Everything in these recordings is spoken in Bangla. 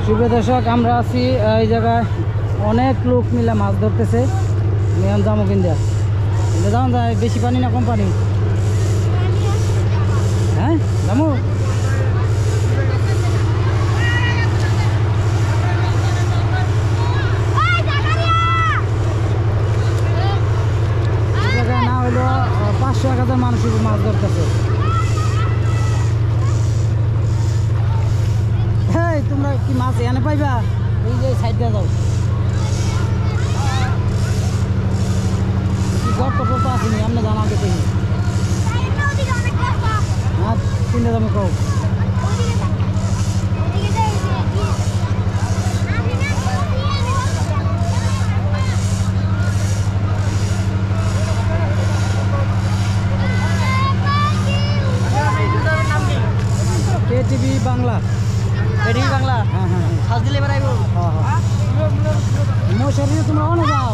শুভ দর্শক, আমরা আছি এই জায়গায়, অনেক লোক মিলে মাছ ধরতেছে। আমি যাবো কিনতে, যাও যায়। বেশি পানি না কম পানি? হ্যাঁ যাবো। জায়গায় না হইলো 500-1000 মানুষ মাছ ধরতেছে। হ্যাঁ, তোমরা কি মাছ এনে পাইবা? এই যে সাইড দিয়ে যাও। গর্ত টর্ত আসেনি, আমরা জানাকে দেখি। হ্যাঁ, তিনটে দামে কও। কেটিভি বাংলা। কেটিভি বাংলা? হ্যাঁ হ্যাঁ, সাজ দিলে এবার আইব। হ্যাঁ হ্যাঁ, মশারি তোমরা অনে যাও।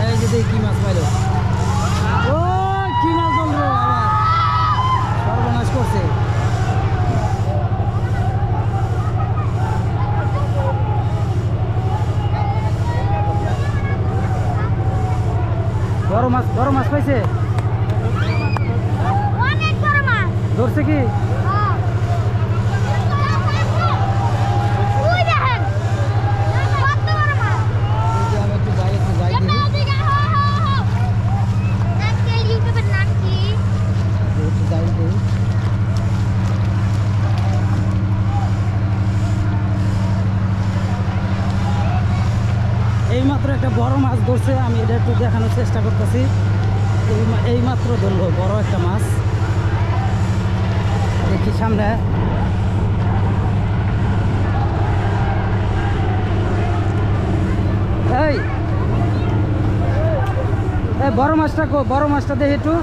এই যে দেখি কি মাছ পাইলো। ও কি মাছ ধরলো, আবার সর্বনাশ করছে। বড় মাছ পাইছে? ধরছে কি? এইমাত্র একটা বড় মাছ ধরছে, আমি এটা একটু দেখানোর চেষ্টা করতেছি। এই মাত্র ধরলো বড় একটা মাছ, দেখি সামনে। এই বড় মাছটা কো, বড় মাছটা দেখি একটু।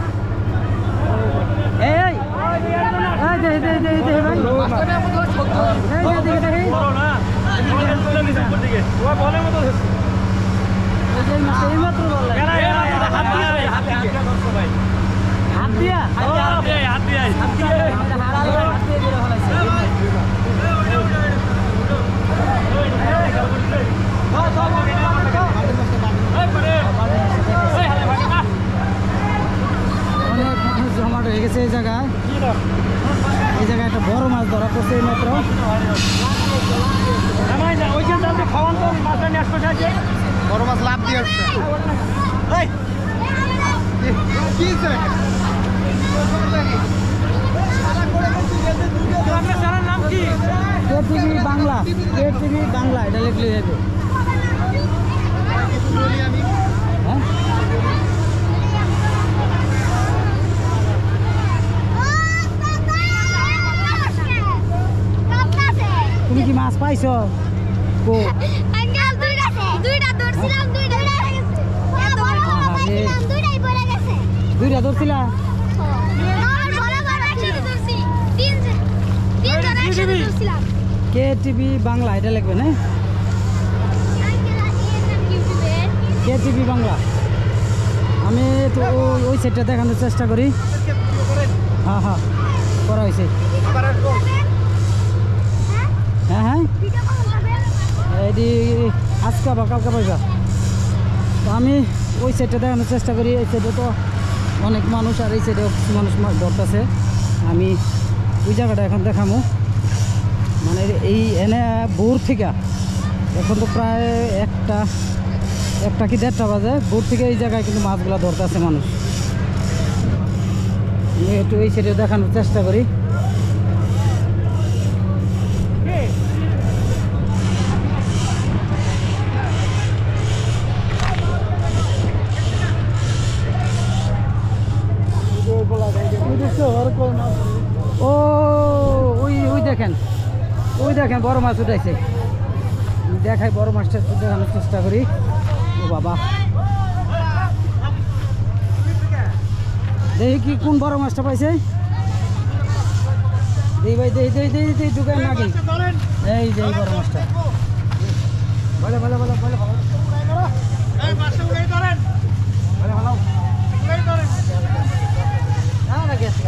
এই দেখি দেখি দেখি দেখি ভাই, দেখি দেখি। হাত দিয়া অনেক জমাট হয়ে গেছে এই জায়গায়। এই জায়গায় একটা বড় মাছ ধরা পড়ছে এই মাত্র। বড় মাছ লাভ দিয়ে উঠছে। কেটিভি বাংলা, কেটিভি বাংলা এটা লিখলে যাবে। হ্যাঁ, তুমি কি মাছ পাইছো? দুইটা ধরছিলা? কেটিভি বাংলা এটা লিখবে না? কেটিভি বাংলা। আমি তো ওই সেটটা দেখানোর চেষ্টা করি। হ্যাঁ হ্যাঁ, করা হয়েছে। হ্যাঁ হ্যাঁ, এটি আজকে বা কালকে পাইবা। তো আমি ওই সাইডটা দেখানোর চেষ্টা করি। এই সাইডে তো অনেক মানুষ, আর এই সাইডেও কিছু মানুষ ধরতেছে। আমি ওই জায়গাটা এখন দেখামো। মানে এই এনে ভোর থেকে, এখন তো প্রায় একটা কি 1:30 বাজে। ভোর থেকে এই জায়গায় কিন্তু মাছগুলো ধরতেছে মানুষ। আমি একটু এই সাইডে দেখানোর চেষ্টা করি। ও ওই দেখেন, ওই দেখেন বড় মাছ উঠাইছে। দেখাই বড় মাছটা একটু দেখানোর চেষ্টা করি। ও বাবা, দেখি কি কোন বড় মাছটা পাইছে। দেই ভাই, দেই দেই দেই দেই, ঢুকায় নাকি? এই যে এই বড় মাছটা। ভালো ভালো ভালো ভালো ভালো, এই মাছটা উড়াই ধরেন। ভালো ভালো উড়াই ধরেন। না না, গেছে।